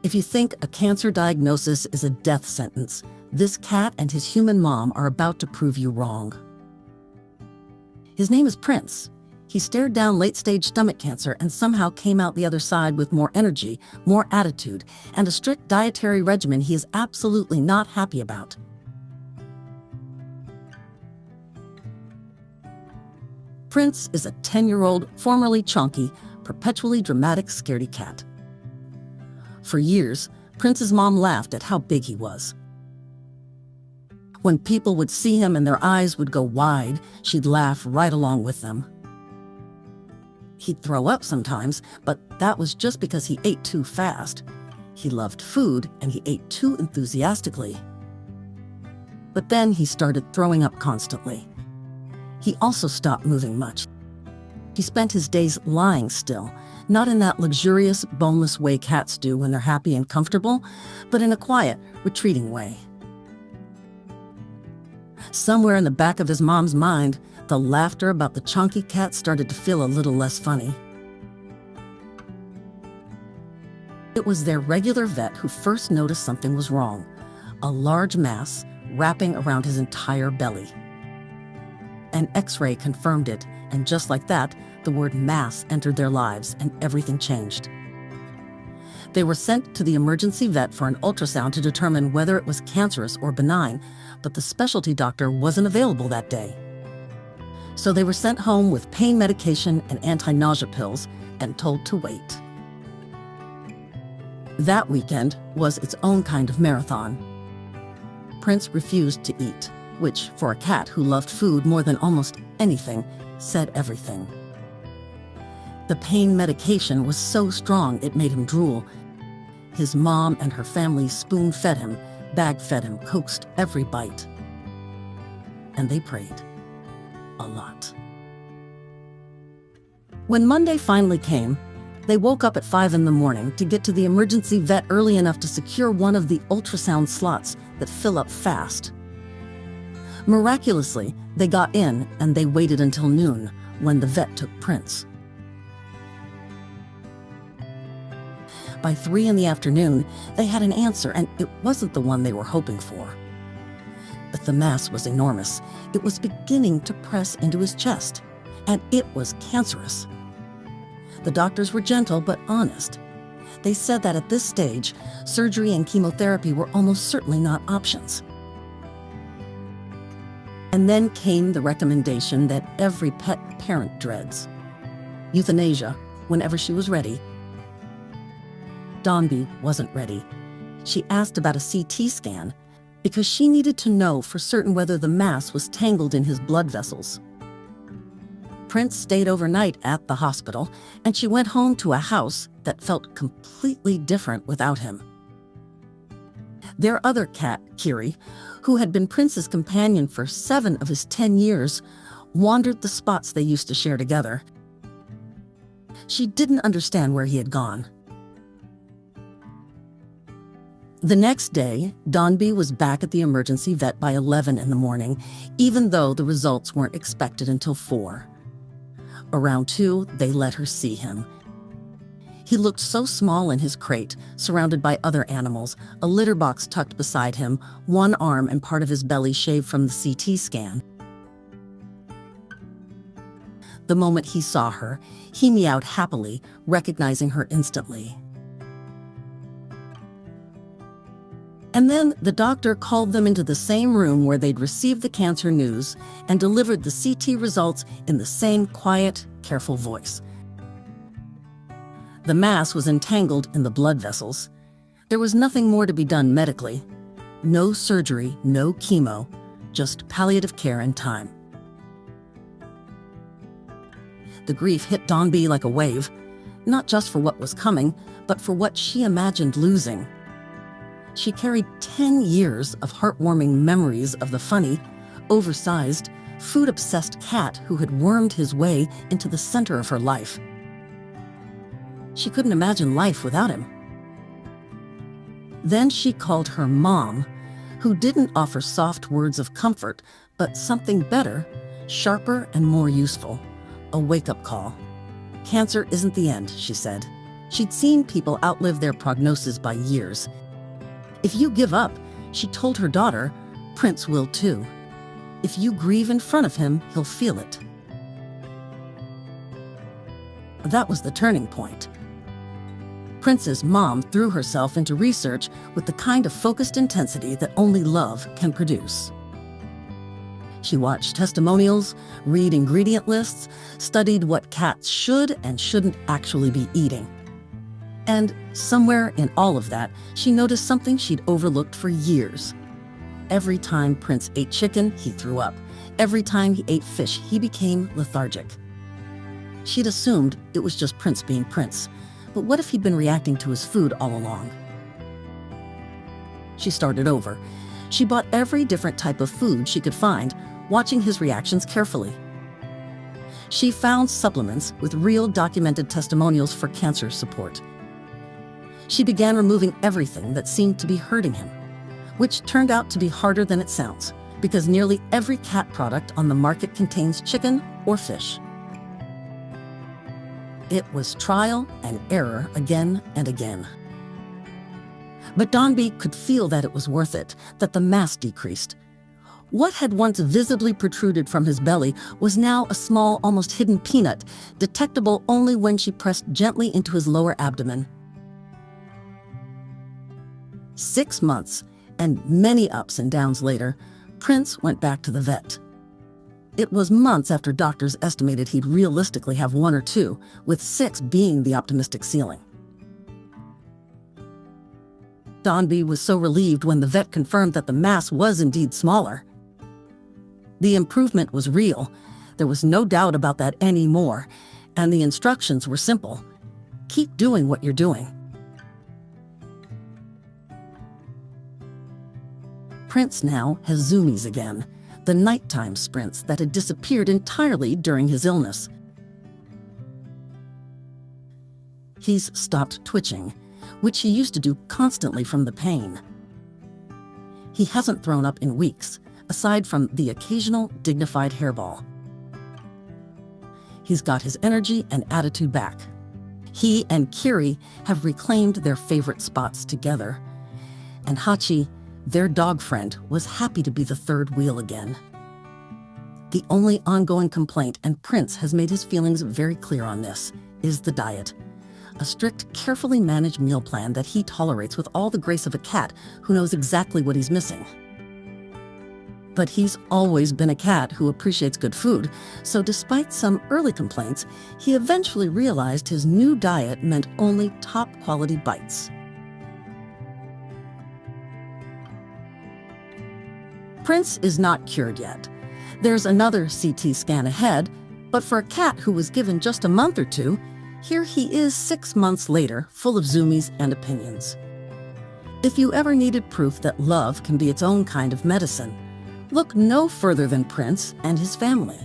If you think a cancer diagnosis is a death sentence, this cat and his human mom are about to prove you wrong. His name is Prince. He stared down late-stage stomach cancer and somehow came out the other side with more energy, more attitude, and a strict dietary regimen he is absolutely not happy about. Prince is a 10-year-old, formerly chonky, perpetually dramatic scaredy cat. For years, Prince's mom laughed at how big he was. When people would see him and their eyes would go wide, she'd laugh right along with them. He'd throw up sometimes, but that was just because he ate too fast. He loved food and he ate too enthusiastically. But then he started throwing up constantly. He also stopped moving much. He spent his days lying still, not in that luxurious, boneless way cats do when they're happy and comfortable, but in a quiet, retreating way. Somewhere in the back of his mom's mind, the laughter about the chonky cat started to feel a little less funny. It was their regular vet who first noticed something was wrong, a large mass wrapping around his entire belly. An X-ray confirmed it, and just like that, the word mass entered their lives and everything changed. They were sent to the emergency vet for an ultrasound to determine whether it was cancerous or benign, but the specialty doctor wasn't available that day. So they were sent home with pain medication and anti-nausea pills and told to wait. That weekend was its own kind of marathon. Prince refused to eat, which, for a cat who loved food more than almost anything, said everything. The pain medication was so strong it made him drool. His mom and her family spoon-fed him, bag-fed him, coaxed every bite. And they prayed. A lot. When Monday finally came, they woke up at 5 in the morning to get to the emergency vet early enough to secure one of the ultrasound slots that fill up fast. Miraculously, they got in and they waited until noon, when the vet took Prince. By 3 in the afternoon, they had an answer, and it wasn't the one they were hoping for. But the mass was enormous. It was beginning to press into his chest, and it was cancerous. The doctors were gentle but honest. They said that at this stage, surgery and chemotherapy were almost certainly not options. And then came the recommendation that every pet parent dreads: euthanasia, whenever she was ready. Dombey wasn't ready. She asked about a CT scan because she needed to know for certain whether the mass was tangled in his blood vessels. Prince stayed overnight at the hospital, and she went home to a house that felt completely different without him. Their other cat, Kiri, who had been Prince's companion for 7 of his 10 years, wandered the spots they used to share together. She didn't understand where he had gone. The next day, Dombey was back at the emergency vet by 11 in the morning, even though the results weren't expected until 4. Around 2, they let her see him. He looked so small in his crate, surrounded by other animals, a litter box tucked beside him, one arm and part of his belly shaved from the CT scan. The moment he saw her, he meowed happily, recognizing her instantly. And then the doctor called them into the same room where they'd received the cancer news and delivered the CT results in the same quiet, careful voice. The mass was entangled in the blood vessels. There was nothing more to be done medically. No surgery, no chemo, just palliative care and time. The grief hit Dombey like a wave, not just for what was coming, but for what she imagined losing. She carried 10 years of heartwarming memories of the funny, oversized, food-obsessed cat who had wormed his way into the center of her life. She couldn't imagine life without him. Then she called her mom, who didn't offer soft words of comfort, but something better, sharper and more useful, a wake-up call. Cancer isn't the end, she said. She'd seen people outlive their prognosis by years. If you give up, she told her daughter, Prince will too. If you grieve in front of him, he'll feel it. That was the turning point. Prince's mom threw herself into research with the kind of focused intensity that only love can produce. She watched testimonials, read ingredient lists, studied what cats should and shouldn't actually be eating. And somewhere in all of that, she noticed something she'd overlooked for years. Every time Prince ate chicken, he threw up. Every time he ate fish, he became lethargic. She'd assumed it was just Prince being Prince. But what if he'd been reacting to his food all along? She started over. She bought every different type of food she could find, watching his reactions carefully. She found supplements with real documented testimonials for cancer support. She began removing everything that seemed to be hurting him, which turned out to be harder than it sounds, because nearly every cat product on the market contains chicken or fish. It was trial and error again and again. But Dombey could feel that it was worth it, that the mass decreased. What had once visibly protruded from his belly was now a small, almost hidden peanut, detectable only when she pressed gently into his lower abdomen. 6 months, and many ups and downs later, Prince went back to the vet. It was months after doctors estimated he'd realistically have 1 or 2, with 6 being the optimistic ceiling. Dombey was so relieved when the vet confirmed that the mass was indeed smaller. The improvement was real. There was no doubt about that anymore, and the instructions were simple. Keep doing what you're doing. Prince now has zoomies again, the nighttime sprints that had disappeared entirely during his illness. He's stopped twitching, which he used to do constantly from the pain. He hasn't thrown up in weeks, aside from the occasional dignified hairball. He's got his energy and attitude back. He and Kiri have reclaimed their favorite spots together, and Hachi, their dog friend, was happy to be the third wheel again. The only ongoing complaint, and Prince has made his feelings very clear on this, is the diet. A strict, carefully managed meal plan that he tolerates with all the grace of a cat who knows exactly what he's missing. But he's always been a cat who appreciates good food, so despite some early complaints, he eventually realized his new diet meant only top-quality bites. Prince is not cured yet. There's another CT scan ahead, but for a cat who was given just a month or 2, here he is 6 months later, full of zoomies and opinions. If you ever needed proof that love can be its own kind of medicine, look no further than Prince and his family.